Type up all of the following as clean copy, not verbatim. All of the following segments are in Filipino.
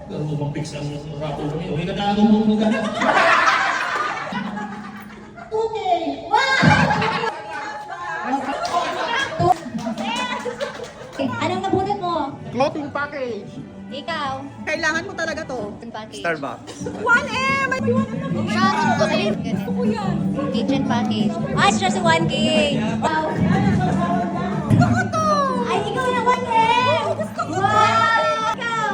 Pero mapix ang rapo kami. Uy, katago mo mo gana. Okay! Wow! Anong nabunot mo? Clothing package. Ikaw? Kailangan mo talaga to. Package. Starbucks. 1M! May 1M na Sharon ko rin. Gusto ko yan. Kitchen package. Ah, it's just 1K. Wow. Gusto ko to! Ay, ikaw na 1M! Gusto ko Wow! Ikaw?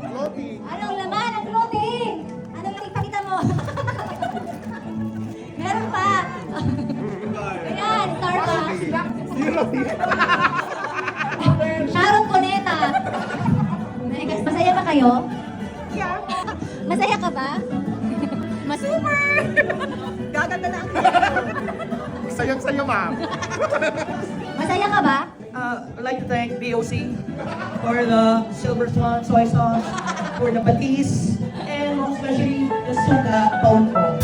Clothing. Anong laman ang clothing? Anong ipakita mo? Meron pa. Ayan, Starbucks. Zero. Sharon Cuneta. Masaya ba kayo? Yeah. Masaya ka ba? Super! Gaganda na ako. Sayang-sayo, ma'am. Masaya ka ba? I'd like to thank BOC for the Silver Swan soy sauce, for the patis, and most especially the suga paun ko.